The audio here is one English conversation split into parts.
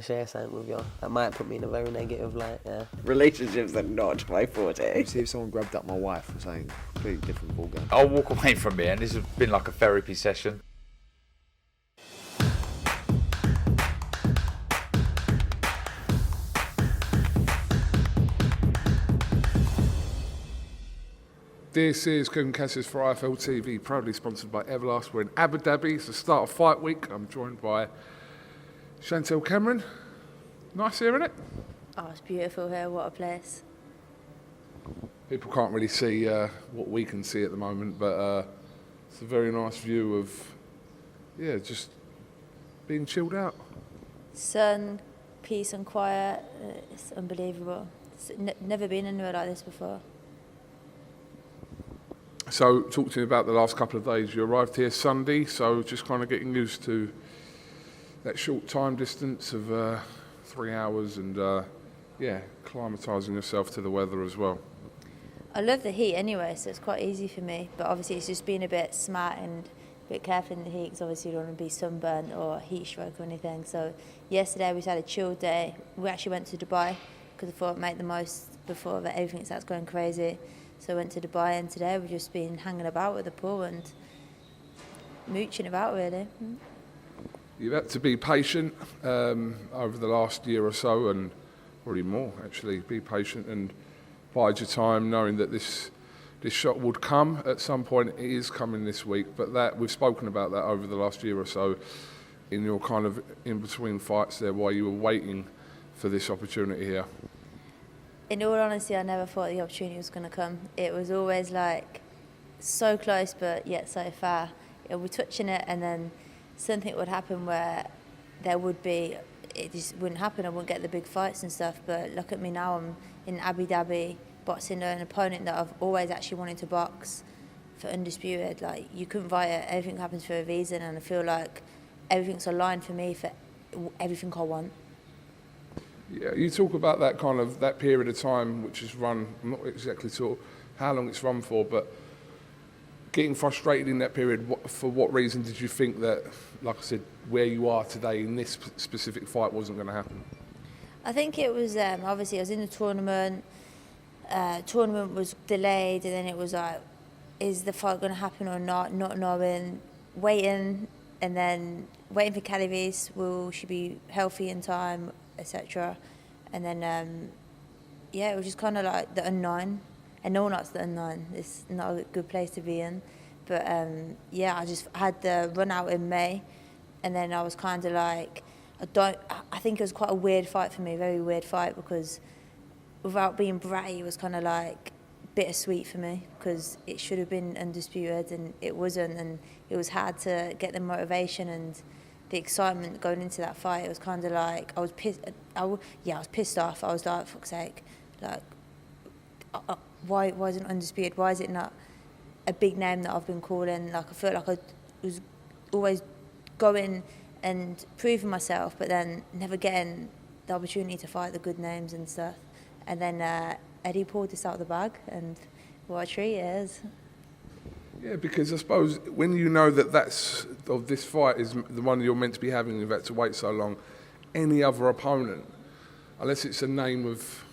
to share something with you. That might put me in a very negative light, yeah. Relationships are not my forte. See if someone grabbed up my wife or something completely different ballgame. I'll walk away from here, and this has been like a therapy session. This is KUGAN CASSIUS for IFL TV, proudly sponsored by Everlast. We're in Abu Dhabi. It's the start of fight week. I'm joined by CHANTELLE Cameron. Nice here, isn't it? Oh, it's beautiful here. What a place. People can't really see what we can see at the moment, but it's a very nice view of, yeah, just being chilled out. Sun, peace and quiet. It's unbelievable. It's never been anywhere like this before. So, talk to me about the last couple of days. You arrived here Sunday, so just kind of getting used to that short time distance of 3 hours and, yeah, acclimatising yourself to the weather as well. I love the heat anyway, so it's quite easy for me. But obviously it's just being a bit smart and a bit careful in the heat, because obviously you don't want to be sunburnt or heat stroke or anything. So yesterday we had a chill day. We actually went to Dubai because I thought I'd make the most before everything starts going crazy. So I went to Dubai, and today we've just been hanging about with the pool and mooching about, really. You've had to be patient over the last year or so, and probably more actually. Be patient and bide your time, knowing that this shot would come at some point. It is coming this week, but that we've spoken about that over the last year or so in your kind of in between fights there, while you were waiting for this opportunity here. In all honesty, I never thought the opportunity was going to come. It was always like so close, but yet so far. We're touching it, and then something would happen where there would be, it just wouldn't happen. I wouldn't get the big fights and stuff. But look at me now, I'm in Abu Dhabi boxing an opponent that I've always actually wanted to box for Undisputed. Like, you couldn't fight it, everything happens for a reason, and I feel like everything's aligned for me for everything I want. Yeah, you talk about that kind of that period of time which is run, I'm not exactly sure how long it's run for, but getting frustrated in that period, for what reason did you think that, like I said, where you are today in this specific fight wasn't going to happen? I think it was, obviously I was in the tournament, tournament was delayed, and then it was like, is the fight going to happen or not knowing, waiting, and then waiting for Katie, will she be healthy in time, etc. And then, yeah, it was just kind of like the unknown. And no one likes the unknown. It's not a good place to be in. But, yeah, I just had the run out in May. And then I was kind of like, I think it was quite a weird fight for me, a very weird fight, because without being bratty, it was kind of like bittersweet for me, because it should have been Undisputed and it wasn't. And it was hard to get the motivation and the excitement going into that fight. It was kind of like, I was pissed. I was pissed off. I was like, for fuck's sake, like, why isn't Undisputed? Why is it not a big name that I've been calling? Like, I felt like I was always going and proving myself, but then never getting the opportunity to fight the good names and stuff. And then Eddie pulled this out of the bag, and what a treat it is. Yeah, because I suppose when you know that this fight is the one you're meant to be having, you've had to wait so long, any other opponent, unless it's a name of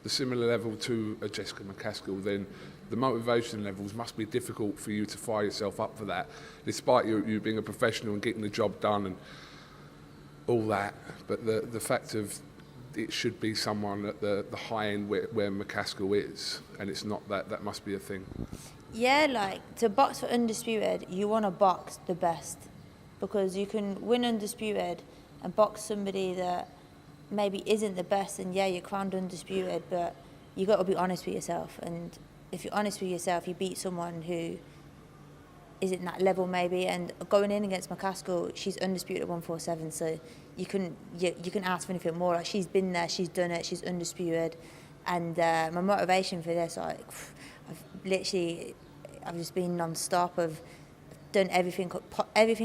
the similar level to a Jessica McCASKILL, then the motivation levels must be difficult for you to fire yourself up for that, despite you being a professional and getting the job done and all that. But the fact of it should be someone at the high end where McCASKILL is, and it's not that must be a thing. Yeah, like, to box for Undisputed, you want to box the best, because you can win Undisputed and box somebody that maybe isn't the best, and yeah, you're crowned Undisputed, but you got to be honest with yourself. And if you're honest with yourself, you beat someone who isn't that level maybe. And going in against McCASKILL, she's Undisputed at 147, so you can ask for anything more. Like, she's been there, she's done it, she's Undisputed. And my motivation for this, like, I've just been non-stop. I've done everything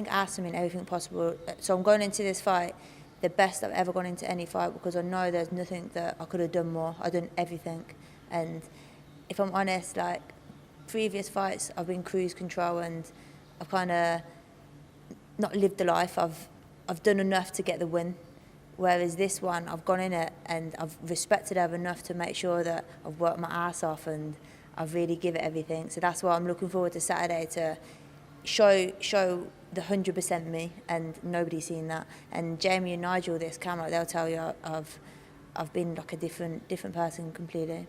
asked of me and everything possible. So I'm going into this fight the best I've ever gone into any fight, because I know there's nothing that I could have done more. I've done everything. And if I'm honest, like, previous fights, I've been cruise control and I've kind of not lived the life. I've done enough to get the win. Whereas this one, I've gone in it and I've respected her enough to make sure that I've worked my ass off and I've really given it everything. So that's why I'm looking forward to Saturday, to show the 100% me, and nobody's seen that. And Jamie and Nigel, this camera, they'll tell you I've been like a different person completely.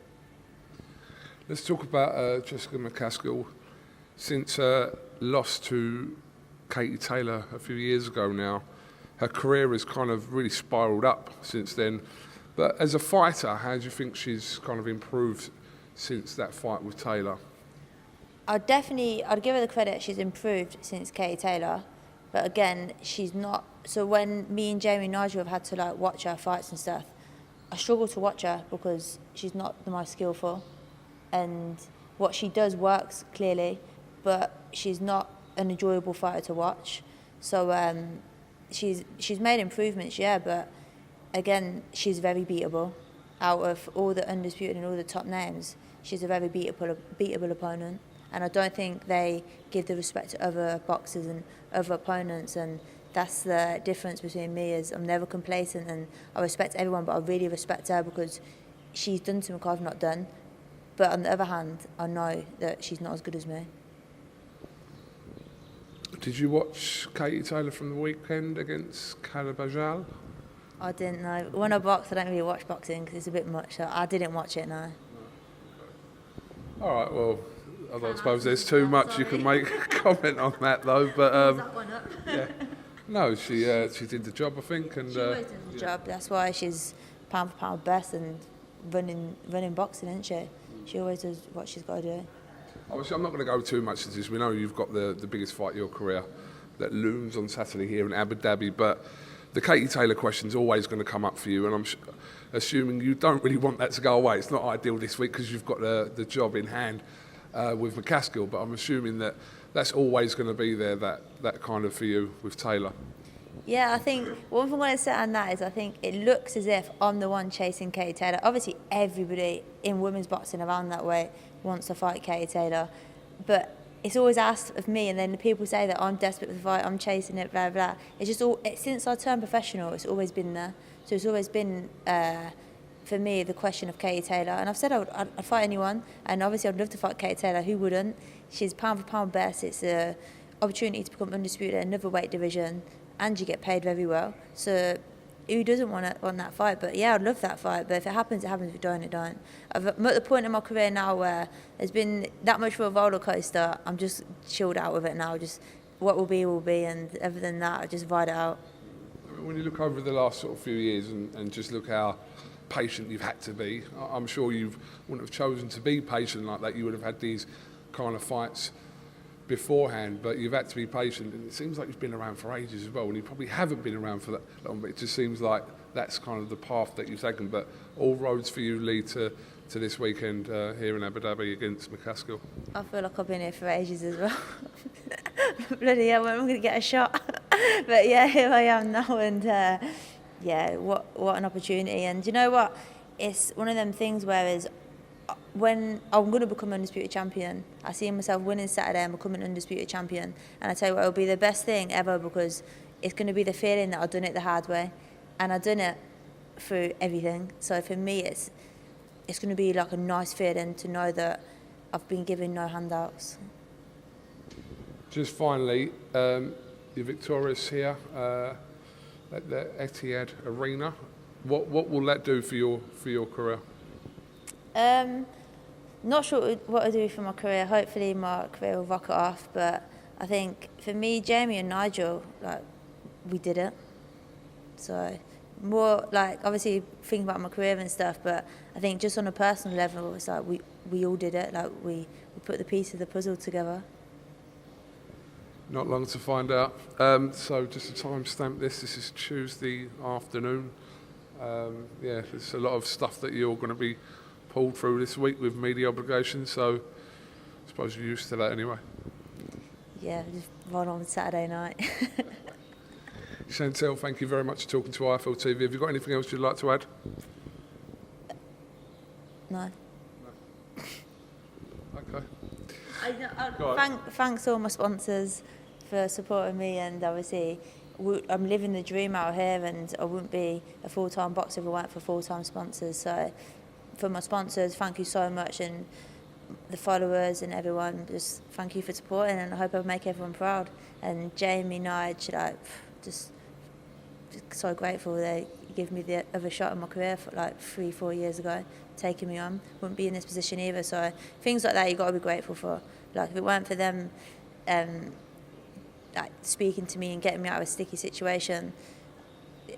Let's talk about Jessica McCaskill. Since her loss to KatieTYLER a few years ago now, her career has kind of really spiralled up since then. But as a fighter, how do you think she's kind of improved since that fight with Taylor? I'd give her the credit, she's improved since KatieTYLER, but again, she's not. So when me and Jamie and Nigel have had to like watch her fights and stuff, I struggle to watch her because she's not the most skillful, and what she does works clearly, but she's not an enjoyable fighter to watch. So she's made improvements, yeah, but again, she's very beatable. Out of all the undisputed and all the top names, she's a very beatable opponent. And I don't think they give the respect to other boxers and other opponents, and that's the difference between me. Is I'm never complacent, and I respect everyone, but I really respect her because she's done something I've not done. But on the other hand, I know that she's not as good as me. Did you watch KatieTYLER from the weekend against Karabajal? I didn't know. When I box, I don't really watch boxing because it's a bit much, so I didn't watch it, no. All right, well, I don't suppose there's too much you can make a comment on that, though. But yeah, no, she did the job, I think, and she always does the job. That's why she's pound for pound best and running boxing, isn't she? She always does what she's got to do. Obviously, I'm not going to go too much into this. We know you've got the biggest fight of your career that looms on Saturday here in Abu Dhabi, but the KatieTYLER question's always going to come up for you, and I'm assuming you don't really want that to go away. It's not ideal this week because you've got the job in hand with McCASKILL, but I'm assuming that that's always going to be there, that kind of for you with Taylor. Yeah, I think one thing I want to say on that is I think it looks as if I'm the one chasing KatieTYLER. Obviously, everybody in women's boxing around that way wants to fight KatieTYLER, but it's always asked of me, and then the people say that I'm desperate for the fight, I'm chasing it, blah, blah. It's just since I turned professional, it's always been there. So it's always been, for me, the question of KatieTYLER. And I've said I'd fight anyone, and obviously I'd love to fight KatieTYLER. Who wouldn't? She's pound for pound best. It's an opportunity to become undisputed in another weight division, and you get paid very well. So who doesn't want that fight? But yeah, I'd love that fight. But if it happens, it happens. If it don't, it don't. I'm at the point in my career now where there's been that much of a roller coaster. I'm just chilled out with it now. Just what will be, and other than that, I just ride it out. When you look over the last sort of few years and just look how patient you've had to be, I'm sure you wouldn't have chosen to be patient like that. You would have had these kind of fights beforehand, but you've had to be patient, and it seems like you've been around for ages as well, and you probably haven't been around for that long, but it just seems like that's kind of the path that you've taken. But all roads for you lead to this weekend here in Abu Dhabi against McCASKILL. I feel like I've been here for ages as well. Bloody hell, when I'm going to get a shot. But yeah, here I am now, and yeah, what an opportunity. And you know what? It's one of them things whereas when I'm going to become undisputed champion, I see myself winning Saturday and becoming undisputed champion. And I tell you what, it'll be the best thing ever because it's going to be the feeling that I've done it the hard way. And I've done it through everything. So for me, it's going to be like a nice feeling to know that I've been given no handouts. Just finally, you're victorious here at the Etihad Arena. What will that do for your career? Not sure what I'll do for my career. Hopefully my career will rocket off, but I think for me, Jamie and Nigel, like, we did it. So more like obviously thinking about my career and stuff, but I think just on a personal level, it's like we all did it. Like we put the piece of the puzzle together. Not long to find out. So just to timestamp this is Tuesday afternoon. Yeah, there's a lot of stuff that you're going to be pulled through this week with media obligations, so I suppose you're used to that anyway. Yeah, just run on Saturday night. Chantelle, thank you very much for talking to IFL TV. Have you got anything else you'd like to add? No. Okay. Thanks all my sponsors for supporting me, and obviously I'm living the dream out here, and I wouldn't be a full-time boxer if it weren't for full-time sponsors. So for my sponsors, thank you so much, and the followers and everyone, just thank you for supporting, and I hope I make everyone proud. And Jamie, Nige, like, just so grateful they gave me the other shot in my career for like 3-4 years ago, taking me on. Wouldn't be in this position either. So things like that you got to be grateful for. Like if it weren't for them like speaking to me and getting me out of a sticky situation,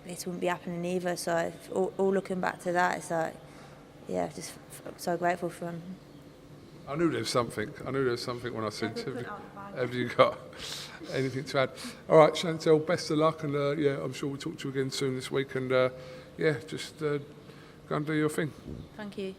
this wouldn't be happening either. So all looking back to that, it's like, yeah, just so grateful for them. I knew there was something. I knew there was something when I said, have you got anything to add? All right, Chantelle, best of luck, and yeah, I'm sure we'll talk to you again soon this week, and yeah, just go and do your thing. Thank you.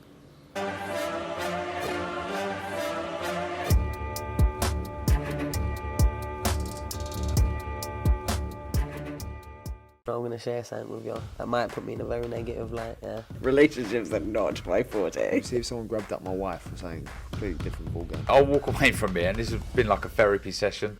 I'm going to share something with you. That might put me in a very negative light, yeah. Relationships are not my forte. See if someone grabbed up my wife or something completely different ballgame. I'll walk away from it, and this has been like a therapy session.